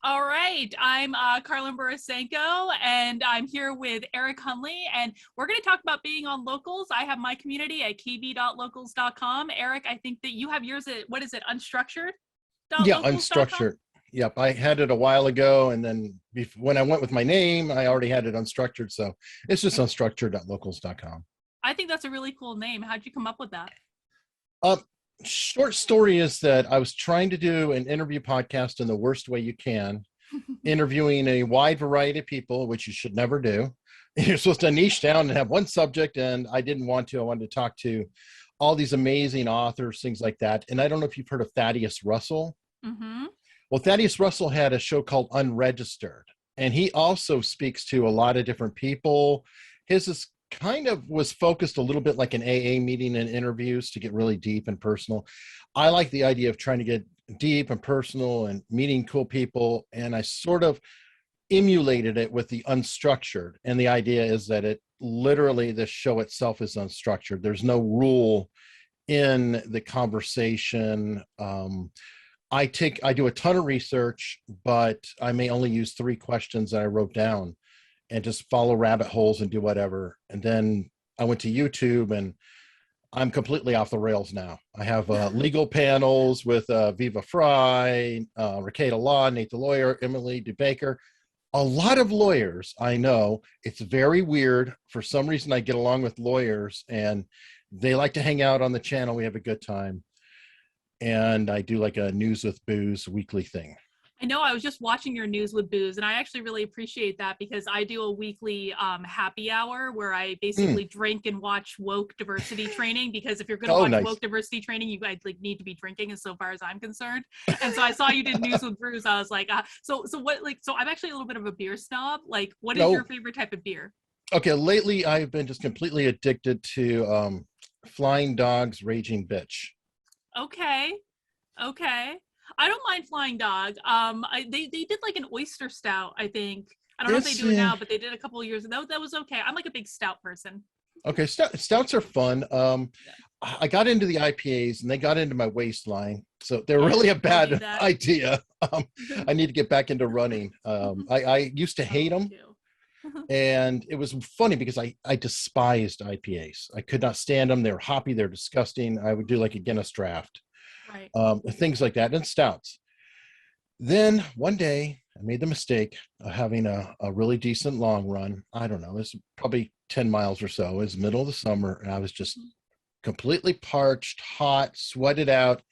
All right, I'm Karlyn Borysenko, and I'm here with Eric Hunley, and we're going to talk about being on Locals. I have my community at kb.locals.com. Eric, I think that you have yours at, what is it, Yeah, unstructured.locals.com? unstructured. Yep, I had it a while ago, and then when I went with my name, I already had it unstructured, so it's just unstructured.locals.com. I think that's a really cool name. How'd you come up with that? Um, Short story is that I was trying to do an interview podcast in the worst way you can, interviewing a wide variety of people, which you should never do. You're supposed to niche down and have one subject, and I didn't want to. I wanted to talk to all these amazing authors, things like that. And I don't know if you've heard of Thaddeus Russell. Mm-hmm. Well, Thaddeus Russell had a show called Unregistered, and he also speaks to a lot of different people. His is kind of was focused a little bit like an AA meeting and interviews to get really deep and personal. I like the idea of trying to get deep and personal and meeting cool people, and I sort of emulated it with the unstructured. And the idea is that it literally, the show itself is unstructured. There's no rule in the conversation. I do a ton of research, but I may only use 3 questions that I wrote down and just follow rabbit holes and do whatever. And then I went to YouTube, and I'm completely off the rails now. I have legal panels with Viva Fry, Ricada Law, Nate the Lawyer, Emily DeBaker, a lot of lawyers. I know it's very weird. For some reason, I get along with lawyers, and they like to hang out on the channel. We have a good time. And I do like a News with Booze weekly thing. I know I was just watching your News with Booze, and I actually really appreciate that because I do a weekly happy hour where I basically drink and watch woke diversity training, because if you're going to watch Nice. woke diversity training, you guys like need to be drinking, as so far as I'm concerned. And so I saw you did News with Booze. I was like, so I'm actually a little bit of a beer snob. Like, what is your favorite type of beer? Okay, lately I've been just completely addicted to Flying Dog's Raging Bitch. Okay. I don't mind Flying Dog. They did like an oyster stout, I think. I don't know if they do it now, but they did a couple of years ago. That was okay. I'm like a big stout person. Okay, stouts are fun. I got into the IPAs, and they got into my waistline, so they're really a bad idea. I need to get back into running. I used to hate them. And it was funny because I despised IPAs. I could not stand them. They're hoppy. They're disgusting. I would do like a Guinness draft, right. Things like that, and stouts. Then one day I made the mistake of having a really decent long run. I don't know. It's probably 10 miles or so. It was middle of the summer, and I was just completely parched, hot, sweated out.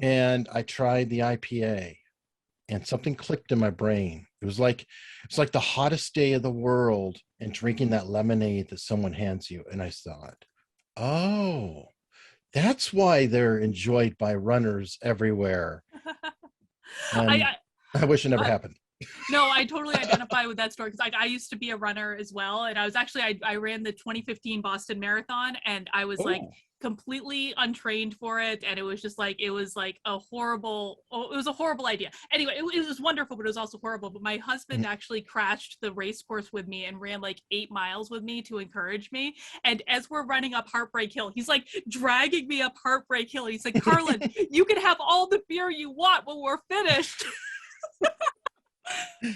And I tried the IPA, and something clicked in my brain. It's like the hottest day of the world, and drinking that lemonade that someone hands you. And I thought, oh, that's why they're enjoyed by runners everywhere. And I wish it never happened. No, I totally identify with that story, because I used to be a runner as well, and I was actually I ran the 2015 Boston Marathon, and I was like completely untrained for it, and it was a horrible idea. Anyway, it was wonderful, but it was also horrible. But my husband actually crashed the race course with me and ran like 8 miles with me to encourage me. And as we're running up Heartbreak Hill, he's like dragging me up Heartbreak Hill. He's like, Karlyn, you can have all the beer you want when we're finished.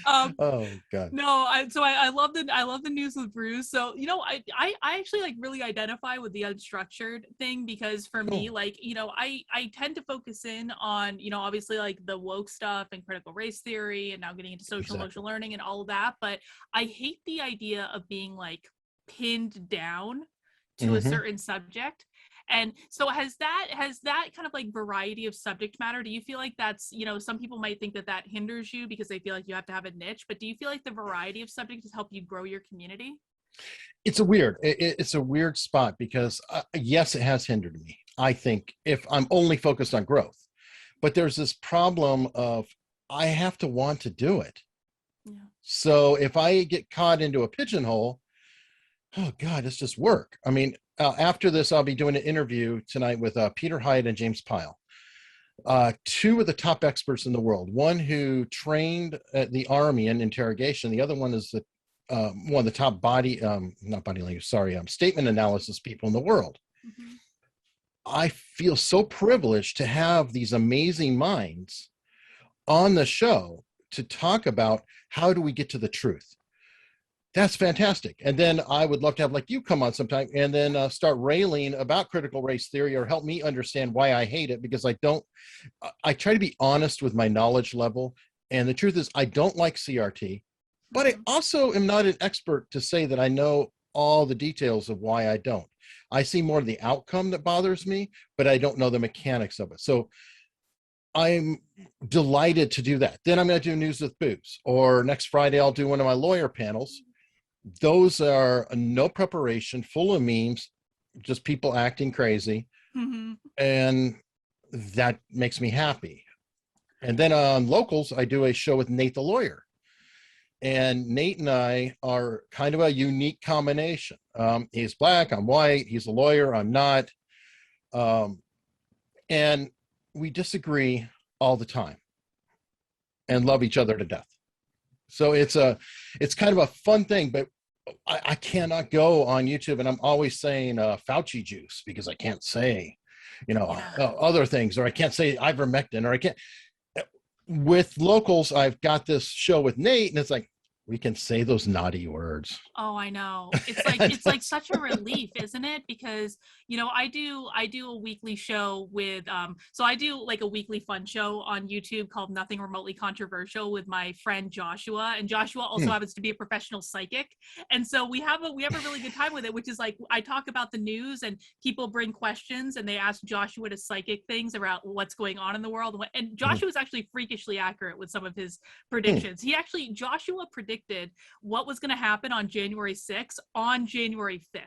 Oh god. No, I love the News with Booze. So I actually like really identify with the unstructured thing, because for me, like, I tend to focus in on, obviously like the woke stuff and critical race theory, and now getting into social emotional learning and all of that. But I hate the idea of being like pinned down to a certain subject. And so has that kind of like variety of subject matter, do you feel like that's, some people might think that hinders you because they feel like you have to have a niche, but do you feel like the variety of subjects has helped you grow your community? It's a weird spot, because yes, it has hindered me, I think, if I'm only focused on growth. But there's this problem of I have to want to do it. Yeah. So if I get caught into a pigeonhole, oh god, it's just work. I mean, after this, I'll be doing an interview tonight with Peter Hyde and James Pyle, 2 of the top experts in the world. One who trained at the Army in interrogation. The other one is one of the top statement analysis people in the world. I feel so privileged to have these amazing minds on the show to talk about how do we get to the truth. That's fantastic. And then I would love to have like you come on sometime and then start railing about critical race theory or help me understand why I hate it, because I try to be honest with my knowledge level. And the truth is I don't like CRT, but I also am not an expert to say that I know all the details of why I don't. I see more of the outcome that bothers me, but I don't know the mechanics of it. So I'm delighted to do that. Then I'm going to do News with Booze, or next Friday, I'll do one of my lawyer panels. Those are no preparation, full of memes, just people acting crazy. And that makes me happy. And then on Locals, I do a show with Nate the lawyer. And Nate and I are kind of a unique combination. He's black, I'm white, he's a lawyer, I'm not. And we disagree all the time and love each other to death. So it's kind of a fun thing, but I cannot go on YouTube and I'm always saying Fauci juice because I can't say, other things, or I can't say ivermectin, or I can't. With Locals, I've got this show with Nate, and it's like, we can say those naughty words. Oh, I know. It's like such a relief, isn't it? Because, I do a weekly show with, so I do like a weekly fun show on YouTube called Nothing Remotely Controversial with my friend Joshua. And Joshua also happens to be a professional psychic. And so we have a really good time with it, which is like, I talk about the news and people bring questions and they ask Joshua to psychic things about what's going on in the world. And Joshua was actually freakishly accurate with some of his predictions. Joshua predicted what was going to happen on January 6th on January 5th.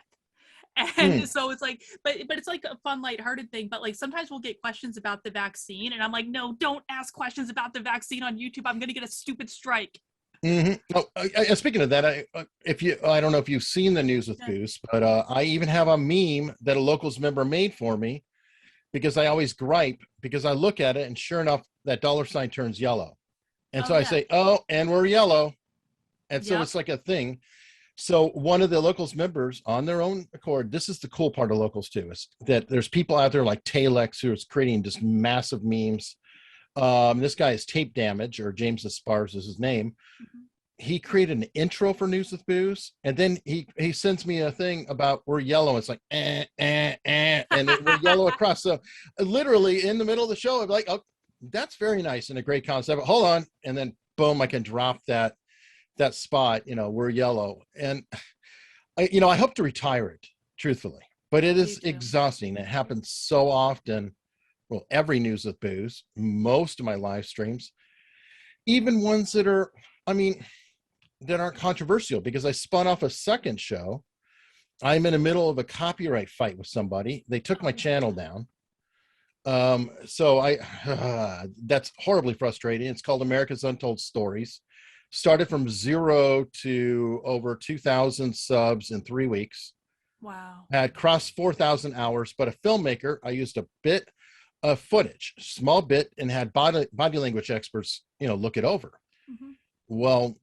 And so it's like, but it's like a fun, lighthearted thing. But like sometimes we'll get questions about the vaccine, and I'm like, no, don't ask questions about the vaccine on YouTube. I'm going to get a stupid strike. Oh, speaking of that, I don't know if you've seen the News with Goose, but I even have a meme that a Locals member made for me, because I always gripe because I look at it and sure enough, that $ turns yellow. And so I say, oh, and we're yellow. And so it's like a thing. So one of the Locals members on their own accord, this is the cool part of Locals too, is that there's people out there like Talex who is creating just massive memes. This guy is Tape Damage, or James Aspars is his name. He created an intro for News with Booze, and then he sends me a thing about we're yellow. It's like, and we're yellow across. So literally in the middle of the show, I'm like, oh, that's very nice and a great concept. But hold on. And then boom, I can drop that spot, we're yellow. And I hope to retire it, truthfully, but it is exhausting. It happens so often. Well, every News with Booze, most of my live streams, even ones that are, that aren't controversial, because I spun off a second show. I'm in the middle of a copyright fight with somebody. They took my channel down. So that's horribly frustrating. It's called America's Untold Stories. Started from 0 to over 2,000 subs in 3 weeks. Wow. Had crossed 4,000 hours, but a filmmaker, I used a bit of footage, small bit, and had body language experts, look it over. Well,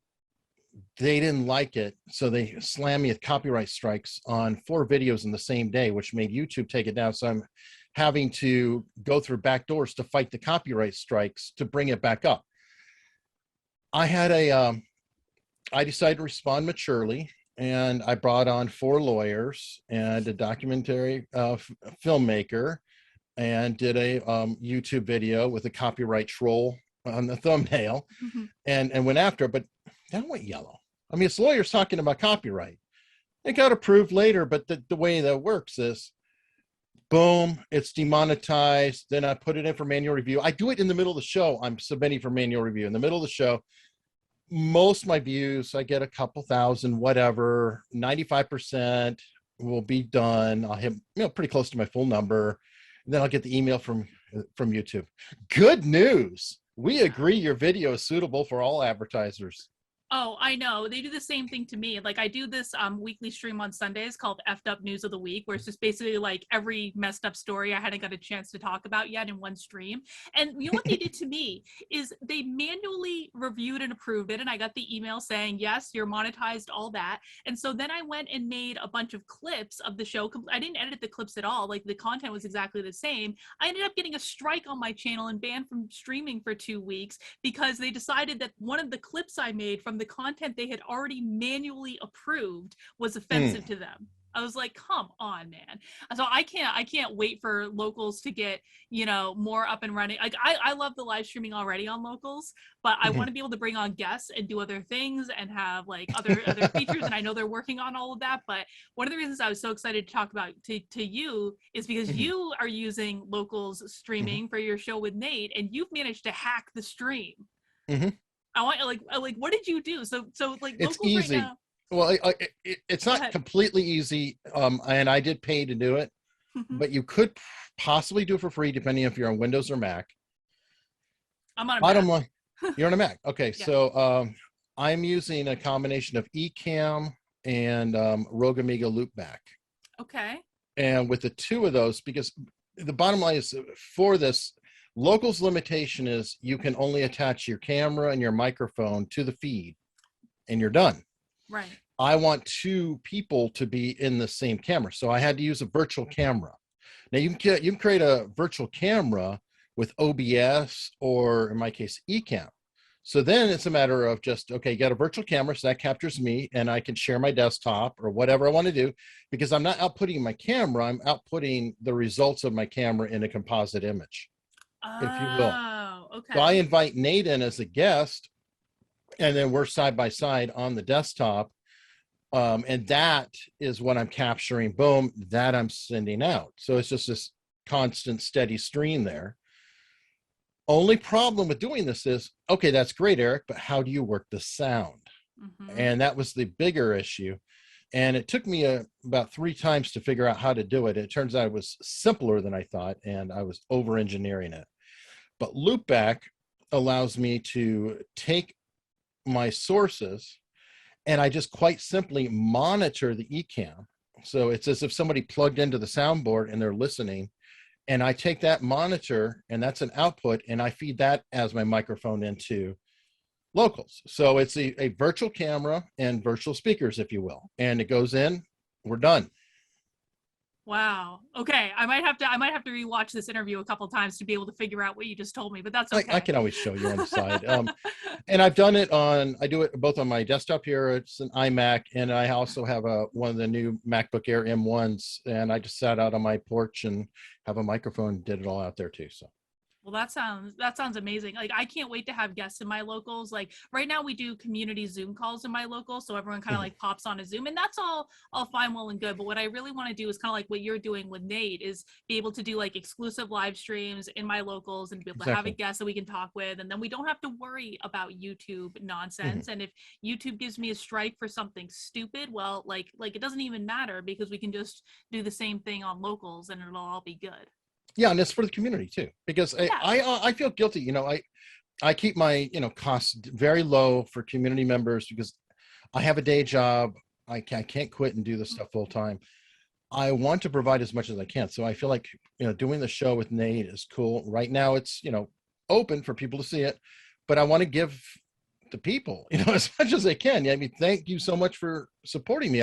they didn't like it, so they slammed me with copyright strikes on 4 videos in the same day, which made YouTube take it down. So I'm having to go through back doors to fight the copyright strikes to bring it back up. I decided to respond maturely, and I brought on 4 lawyers and a documentary filmmaker, and did a YouTube video with a copyright troll on the thumbnail, and went after it. But that went yellow. It's lawyers talking about copyright. It got approved later, but the way that works is, boom, it's demonetized. Then I put it in for manual review. I do it in the middle of the show. I'm submitting for manual review in the middle of the show. Most of my views, I get a couple thousand, whatever, 95% will be done. I'll hit, pretty close to my full number. And then I'll get the email from YouTube. Good news. We agree your video is suitable for all advertisers. Oh, I know. They do the same thing to me. Like I do this weekly stream on Sundays called Effed Up News of the Week, where it's just basically like every messed up story I hadn't got a chance to talk about yet in one stream. And you know what they did to me is they manually reviewed and approved it. And I got the email saying, yes, you're monetized, all that. And so then I went and made a bunch of clips of the show. I didn't edit the clips at all. Like the content was exactly the same. I ended up getting a strike on my channel and banned from streaming for 2 weeks because they decided that one of the clips I made from the content they had already manually approved was offensive to them. I was like, come on, man. So I can't wait for locals to get, more up and running. Like I love the live streaming already on locals, but I want to be able to bring on guests and do other things and have like other features. And I know they're working on all of that. But one of the reasons I was so excited to talk about to you is because you are using locals streaming for your show with Nate, and you've managed to hack the stream. I want like what did you do? So like It's locals easy. right now. Well, it's not completely easy, and I did pay to do it, but you could possibly do it for free depending if you're on Windows or Mac. I'm on a Bottom Mac. line, you're on a Mac. Okay, Yeah. So I'm using a combination of Ecamm and Rogue Amiga Loopback. Okay. And with the two of those, because the bottom line is for this, locals limitation is you can only attach your camera and your microphone to the feed and you're done. Right. I want two people to be in the same camera. So I had to use a virtual camera. Now you can create a virtual camera with OBS or in my case, Ecamm. So then it's a matter of just, okay, you got a virtual camera, so that captures me and I can share my desktop or whatever I want to do, because I'm not outputting my camera, I'm outputting the results of my camera in a composite image, if you will. Oh, okay. So I invite Nate in as a guest, and then we're side by side on the desktop. And that is what I'm capturing, boom, that I'm sending out. So it's just this constant, steady stream there. Only problem with doing this is, okay, that's great, Eric, but how do you work the sound? And that was the bigger issue. And it took me about 3 times to figure out how to do it. It turns out it was simpler than I thought, and I was over engineering it. But Loopback allows me to take my sources and I just quite simply monitor the Ecamm. So it's as if somebody plugged into the soundboard and they're listening. And I take that monitor, and that's an output, and I feed that as my microphone into locals. So it's a virtual camera and virtual speakers, if you will. And it goes in, we're done. Wow. Okay. I might have to rewatch this interview a couple times to be able to figure out what you just told me, but that's okay. I can always show you on the side. And I've done it I do it both on my desktop here. It's an iMac, and I also have one of the new MacBook Air M1s, and I just sat out on my porch and have a microphone, did it all out there too. So. Well, that sounds amazing. Like I can't wait to have guests in my locals. Like right now we do community Zoom calls in my local, so everyone kind of like pops on a Zoom, and that's all fine, well and good. But what I really want to do is kind of like what you're doing with Nate, is be able to do like exclusive live streams in my locals and be able to have a guest that we can talk with, and then we don't have to worry about YouTube nonsense. And if YouTube gives me a strike for something stupid, well, like it doesn't even matter, because we can just do the same thing on locals and it'll all be good. Yeah, and it's for the community too, because I feel guilty. I keep my costs very low for community members because I have a day job. I can't quit and do this stuff full time. I want to provide as much as I can. So I feel like doing the show with Nate is cool. Right now it's open for people to see it, but I want to give the people as much as I can. I mean, thank you so much for supporting me.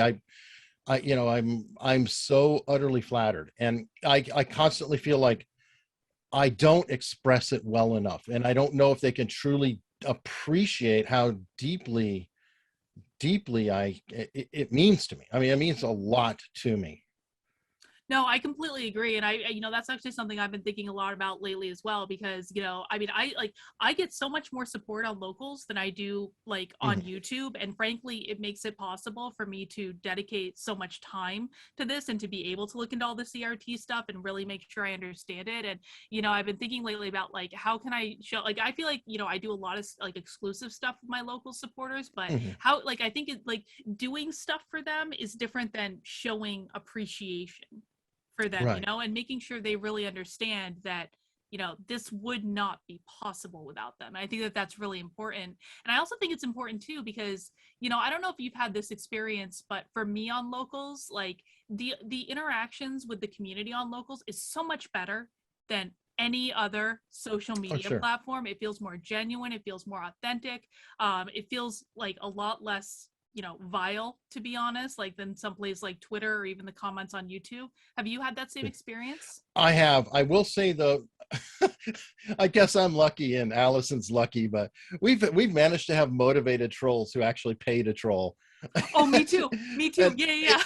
I'm so utterly flattered, and I constantly feel like I don't express it well enough, and I don't know if they can truly appreciate how deeply it means to me. I mean, it means a lot to me. No, I completely agree. And that's actually something I've been thinking a lot about lately as well, because, I mean, I get so much more support on locals than I do like on YouTube. And frankly, it makes it possible for me to dedicate so much time to this and to be able to look into all the CRT stuff and really make sure I understand it. And, I've been thinking lately about like, how can I show, like, I feel like, I do a lot of like exclusive stuff with my local supporters, but how, like, I think it like doing stuff for them is different than showing appreciation for them, Right. and making sure they really understand that, this would not be possible without them. And I think that that's really important. And I also think it's important too, because, I don't know if you've had this experience, but for me on Locals, like the interactions with the community on Locals is so much better than any other social media platform. It feels more genuine. It feels more authentic. It feels like a lot less, vile, to be honest, like than someplace like Twitter or even the comments on YouTube. Have you had that same experience? I have. I will say though, I guess I'm lucky and Allison's lucky, but we've managed to have motivated trolls who actually pay to troll. Oh, me too. Me too. And, yeah.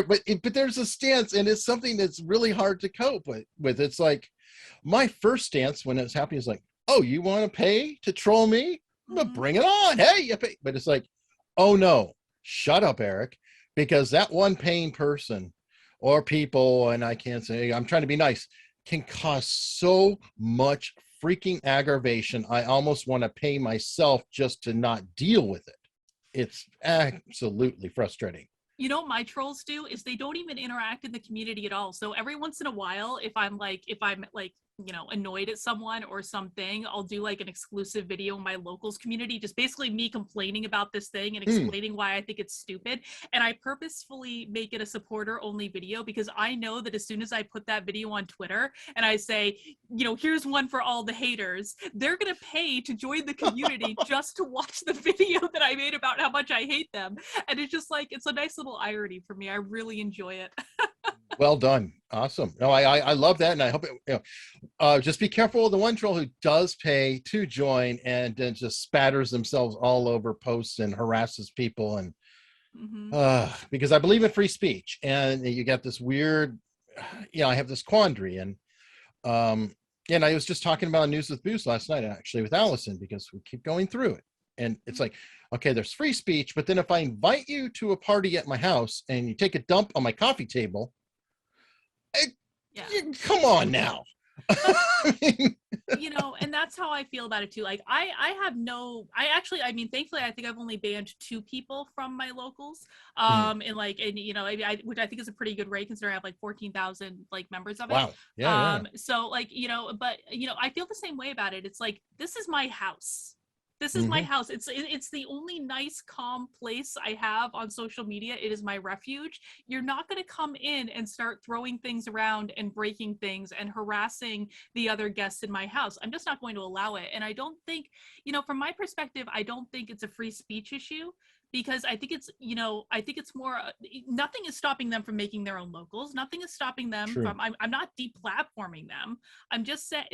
but there's a stance, and it's something that's really hard to cope with. It's like my first stance when it's happening is like, oh, you want to pay to troll me? But bring it on. Hey, you pay. But it's like, oh no, shut up, Eric, because that one paying person or people, and I can't say, I'm trying to be nice, can cause so much freaking aggravation. I almost want to pay myself just to not deal with it. It's absolutely frustrating. What my trolls do is they don't even interact in the community at all. So every once in a while, if I'm annoyed at someone or something, I'll do like an exclusive video in my Locals community, just basically me complaining about this thing and explaining why I think it's stupid. And I purposefully make it a supporter only video, because I know that as soon as I put that video on Twitter and I say, here's one for all the haters, they're going to pay to join the community just to watch the video that I made about how much I hate them. And it's just like, it's a nice little irony for me. I really enjoy it. Well done. Awesome. No, I love that. And I hope just be careful of the one troll who does pay to join and then just spatters themselves all over posts and harasses people. And because I believe in free speech, and you got this weird, I have this quandary. And I was just talking about News with Booze last night, actually, with Allison, because we keep going through it. And it's like, okay, there's free speech, but then if I invite you to a party at my house and you take a dump on my coffee table, come on now. And that's how I feel about it too. Like thankfully I think I've only banned 2 people from my Locals. Which I think is a pretty good rate considering I have like 14,000 like members of it. Wow. Yeah. So like, I feel the same way about it. It's like, this is my house. This is my house. It's the only nice, calm place I have on social media. It is my refuge. You're not going to come in and start throwing things around and breaking things and harassing the other guests in my house. I'm just not going to allow it. And I don't think, from my perspective, I don't think it's a free speech issue, because I think it's more, nothing is stopping them from making their own Locals. Nothing is stopping them from, I'm not deplatforming them. I'm just saying,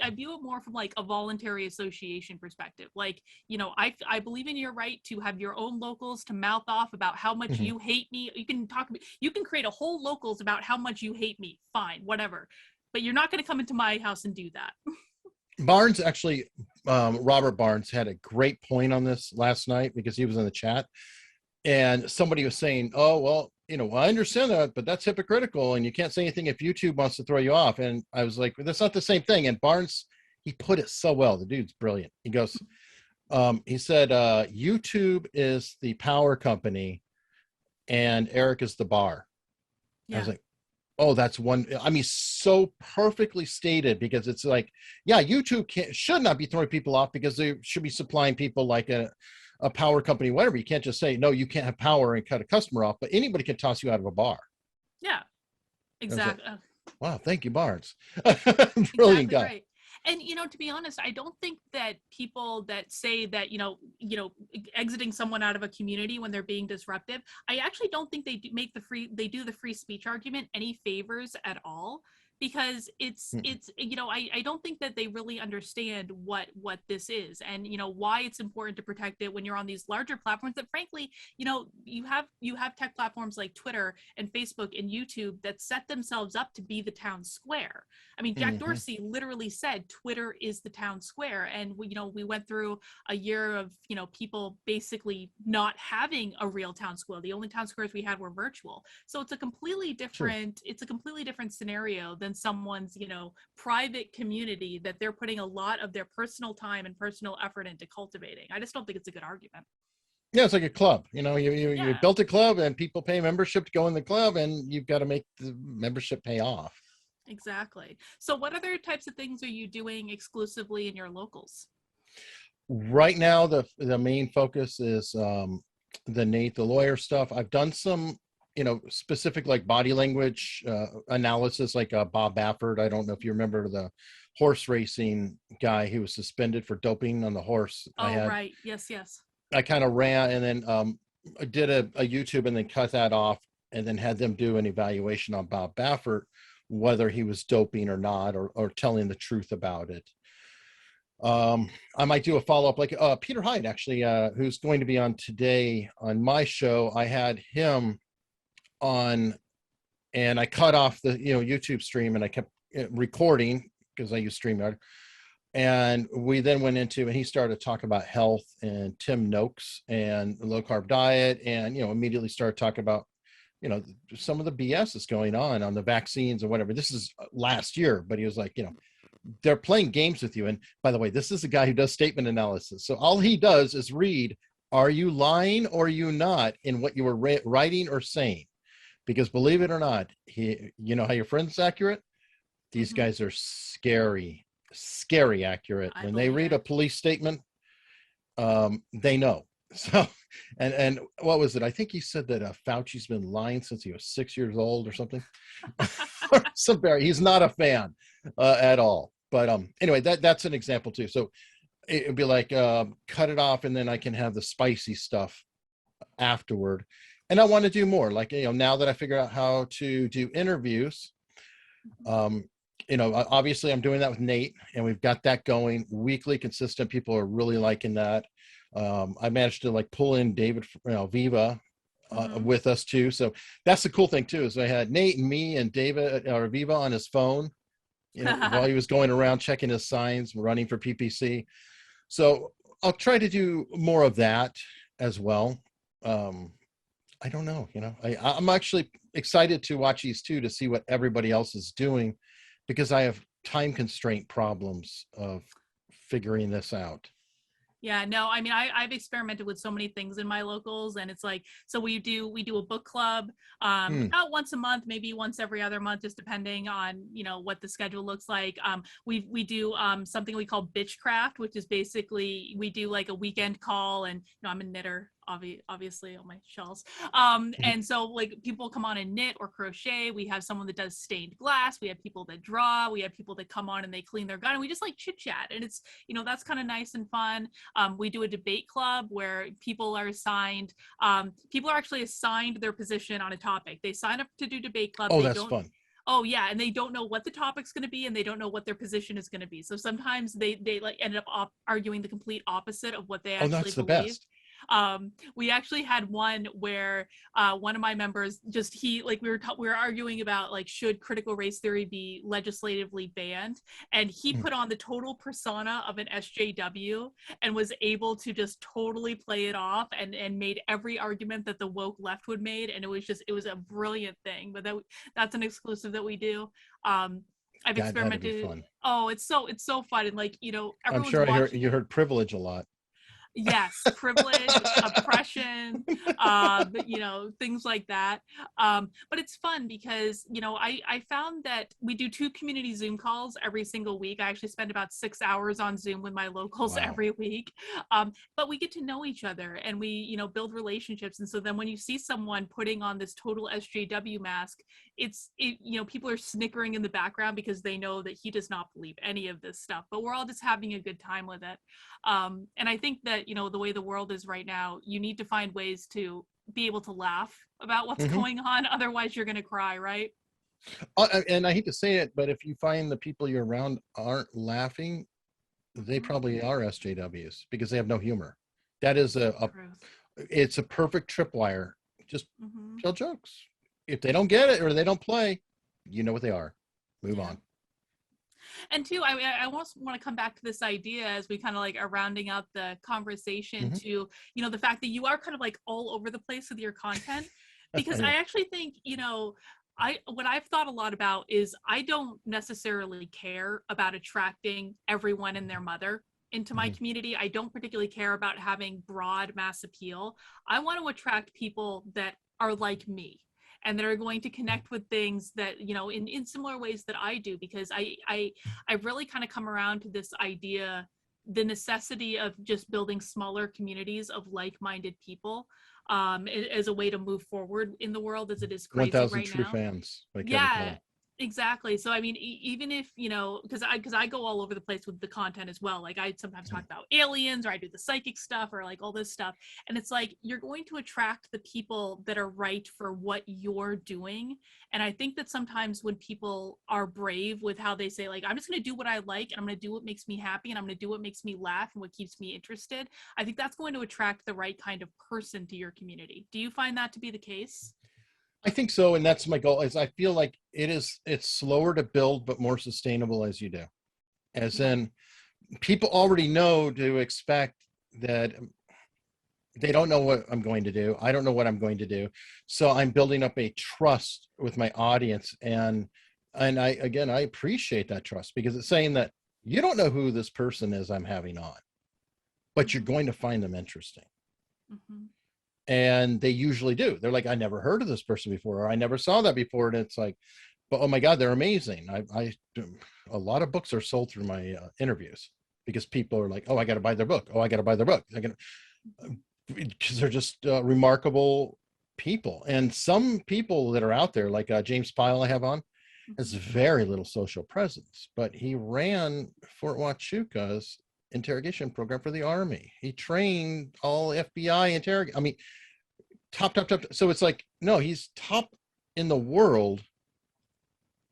I view it more from like a voluntary association perspective. Like, I believe in your right to have your own Locals, to mouth off about how much you hate me. You can create a whole Locals about how much you hate me. Fine, whatever. But you're not going to come into my house and do that. Barnes actually, Robert Barnes had a great point on this last night, because he was in the chat and somebody was saying, oh, well, I understand that, but that's hypocritical and you can't say anything if YouTube wants to throw you off. And I was like, well, that's not the same thing. And Barnes, he put it so well. The dude's brilliant. He goes, he said, YouTube is the power company and Eric is the bar. Yeah. I was like, oh, that's one. I mean, so perfectly stated, because it's like, YouTube should not be throwing people off, because they should be supplying people like a power company, whatever. You can't just say, no, you can't have power and cut a customer off, but anybody can toss you out of a bar. Yeah, exactly. Like, wow, thank you, Barnes. Brilliant guy. Right. And, to be honest, I don't think that people that say that, exiting someone out of a community when they're being disruptive, I actually don't think they do the free speech argument any favors at all, because it's I don't think that they really understand what this is and why it's important to protect it when you're on these larger platforms that, frankly, you have tech platforms like Twitter and Facebook and YouTube that set themselves up to be the town square. I mean, Jack Dorsey literally said Twitter is the town square, and we went through a year of people basically not having a real town square. The only town squares we had were virtual. So it's a completely different scenario than someone's private community that they're putting a lot of their personal time and personal effort into cultivating. I just don't think it's a good argument. Yeah, it's like a club. You built a club and people pay membership to go in the club, and you've got to make the membership pay off. Exactly. So what other types of things are you doing exclusively in your locals? Right now, the main focus is the Nate the lawyer stuff. I've done some, specific like body language analysis, like Bob Baffert. I don't know if you remember the horse racing guy who was suspended for doping on the horse. Oh, right. Yes, yes. I kind of ran and then I did a YouTube and then cut that off and then had them do an evaluation on Bob Baffert, whether he was doping or not, or telling the truth about it. I might do a follow-up like Peter Hyde, actually, who's going to be on today on my show. I had him on and I cut off the YouTube stream and I kept recording because I use StreamYard. And we then went into, and he started talking about health and Tim Noakes and the low carb diet, and immediately started talking about some of the BS that's going on the vaccines and whatever. This is last year, but he was like, they're playing games with you. And by the way, this is a guy who does statement analysis. So all he does is read, are you lying or are you not in what you were writing or saying? Because believe it or not, how your friend's accurate? These guys are scary accurate. When they read a police statement, they know. So, and what was it? I think he said that Fauci's been lying since he was 6 years old or something. He's not a fan at all. But anyway, that's an example too. So it'd be like cut it off, and then I can have the spicy stuff afterward. And I want to do more. Like now that I figure out how to do interviews, obviously I'm doing that with Nate, and we've got that going weekly, consistent. People are really liking that. I managed to like pull in David Viva with us too. So that's the cool thing too, is I had Nate and me and David or Viva on his phone, while he was going around checking his signs, running for PPC. So I'll try to do more of that as well. I don't know, I'm actually excited to watch these two to see what everybody else is doing, because I have time constraint problems of figuring this out. Yeah, no, I mean, I've experimented with so many things in my locals, and it's like, so we do a book club about once a month, maybe once every other month, just depending on, what the schedule looks like. We do something we call Bitchcraft, which is basically, we do like a weekend call, and, I'm a knitter, obviously, on my shells. And so like people come on and knit or crochet. We have someone that does stained glass. We have people that draw. We have people that come on and they clean their gun, and we just like chit chat. And it's, that's kind of nice and fun. We do a debate club where people are assigned, people are actually assigned their position on a topic. They sign up to do debate club. Oh, that's fun. Oh yeah, and they don't know what the topic's going to be, and they don't know what their position is going to be. So sometimes they like ended up arguing the complete opposite of what they actually that's the believe. best. We actually had one where one of my members we were arguing about like, should critical race theory be legislatively banned, and he put on the total persona of an SJW and was able to just totally play it off and made every argument that the woke left would made, and it was a brilliant thing. But that's an exclusive that we do. I've experimented. Oh, it's so fun, and like, I'm sure you heard privilege a lot. Yes, privilege, oppression, things like that. But it's fun because, I found that we do 2 community Zoom calls every single week. I actually spend about 6 hours on Zoom with my locals every week. But we get to know each other, and we, build relationships. And so then when you see someone putting on this total SJW mask, people are snickering in the background because they know that he does not believe any of this stuff, but we're all just having a good time with it. And I think that, the way the world is right now, you need to find ways to be able to laugh about what's going on. Otherwise you're going to cry, right? And I hate to say it, but if you find the people you're around aren't laughing, they probably are SJWs, because they have no humor. That is it's a perfect tripwire. Just tell jokes. If they don't get it or they don't play, you know what they are. Move on. And two, I almost want to come back to this idea as we kind of like are rounding out the conversation to, the fact that you are kind of like all over the place with your content, because I actually think, what I've thought a lot about is I don't necessarily care about attracting everyone and their mother into my community. I don't particularly care about having broad mass appeal. I want to attract people that are like me. and that are going to connect with things that, you know, in similar ways that I do, because I've really kind of come around to this idea, the necessity of just building smaller communities of like-minded people, as a way to move forward in the world, as it is crazy 1,000 right True now. Fans by Kevin Yeah, Kelly. exactly. So I mean, even if, you know, because I go all over the place with the content as well. Like I sometimes talk about aliens, or I do the psychic stuff, or like all this stuff, and it's like you're going to attract the people that are right for what you're doing. And I think that sometimes when people are brave with how they say, like, I'm just going to do what I like, and I'm going to do what makes me happy, and I'm going to do what makes me laugh and what keeps me interested, I think that's going to attract the right kind of person to your community. Do you find that to be the case? I think so, and that's my goal. Is I feel like it's slower to build, but more sustainable as you do. As Yeah. in, people already know to expect that. They don't know what I'm going to do. I don't know what I'm going to do. So I'm building up a trust with my audience. And I appreciate that trust, because it's saying that you don't know who this person is I'm having on, but you're going to find them interesting. Mm-hmm. And they usually do. They're like, I never heard of this person before, or I never saw that before. And it's like, but oh my God, they're amazing. A lot of books are sold through my interviews, because people are like, oh, I got to buy their book. Oh, I got to buy their book. Because they're just remarkable people. And some people that are out there, like James Pyle I have on, has very little social presence, but he ran Fort Huachuca's interrogation program for the Army. He trained all FBI interrogate. I mean, top. So it's like, no, he's top in the world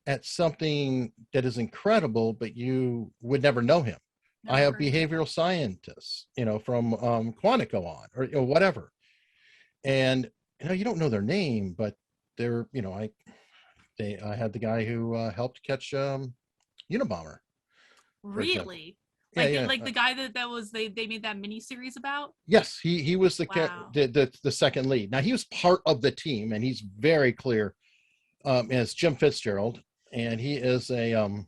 at something that is incredible, but you would never know him. Never I have heard of it. behavioral scientists, you know, from Quantico on, or you know, whatever. And you know, you don't know their name, but they're, you know, I had the guy who helped catch Unabomber, for example. Really? Yeah, Like yeah. like the guy that was they made that mini series about? Yes, he was Wow. the second lead. Now he was part of the team, and he's very clear as Jim Fitzgerald, and he is a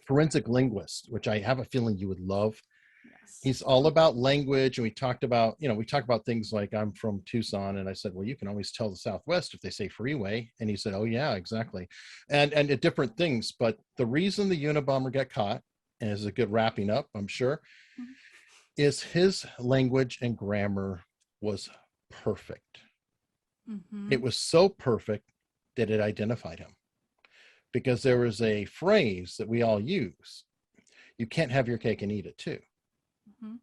forensic linguist, which I have a feeling you would love. Yes. He's all about language, and we talked about, you know, we talked about things like, I'm from Tucson, and I said, well, you can always tell the Southwest if they say freeway, and he said, oh yeah, exactly, and different things. But the reason the Unabomber got caught, and is a good wrapping up, I'm sure, Mhm. is his language and grammar was perfect. It Mhm. was so perfect that it identified him, because there was a phrase that we all use: you can't have your cake and eat it too. Mhm.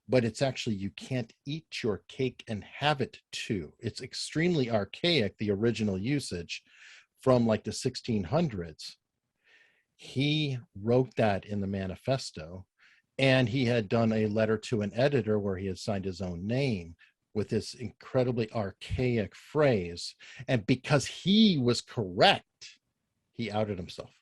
But it's actually, you can't eat your cake and have it too. It's extremely archaic, the original usage from like the 1600s. He wrote that in the manifesto, and he had done a letter to an editor where he had signed his own name with this incredibly archaic phrase. And because he was correct, he outed himself.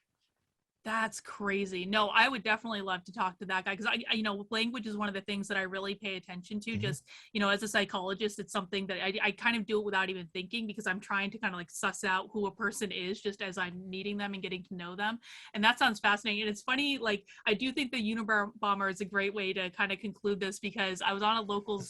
That's crazy. No, I would definitely love to talk to that guy, because you know, language is one of the things that I really pay attention to. Mm-hmm. Just, you know, as a psychologist, it's something that I kind of do it without even thinking, because I'm trying to kind of like suss out who a person is just as I'm meeting them and getting to know them. And that sounds fascinating. And it's funny, like, I do think the Unabomber is a great way to kind of conclude this, because I was on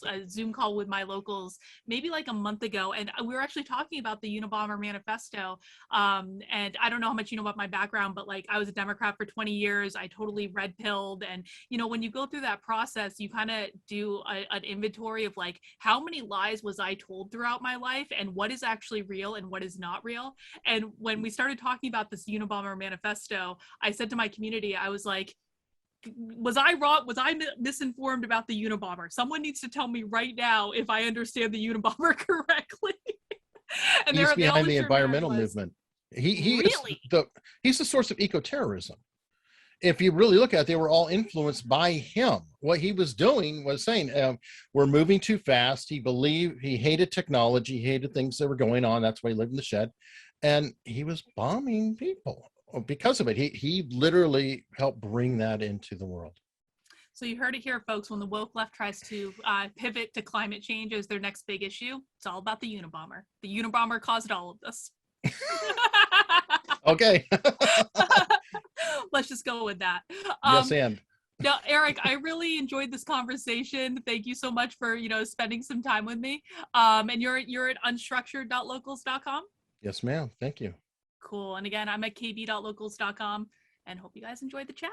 a Zoom call with my locals maybe like a month ago, and we were actually talking about the Unabomber Manifesto. And I don't know how much you know about my background, but like I was a Democrat for 20 years. I totally red pilled. And, you know, when you go through that process, you kind of do an inventory of like, how many lies was I told throughout my life, and what is actually real and what is not real. And when we started talking about this Unabomber Manifesto, I said to my community, I was like, was I wrong? Was I misinformed about the Unabomber? Someone needs to tell me right now if I understand the Unabomber correctly. And He's they all behind the assured me I environmental was. movement. He is Really? he's the source of eco-terrorism. If you really look at it, they were all influenced by him. What he was doing was saying, we're moving too fast. He hated technology, he hated things that were going on. That's why he lived in the shed. And he was bombing people because of it. He literally helped bring that into the world. So you heard it here, folks. When the woke left tries to pivot to climate change as their next big issue, it's all about the Unabomber. The Unabomber caused all of this. Okay. Let's just go with that. Yes, and No, Eric, I really enjoyed this conversation. Thank you so much for, you know, spending some time with me. And you're at unstructured.locals.com. Yes, ma'am. Thank you. Cool. And again, I'm at kb.locals.com and hope you guys enjoyed the chat.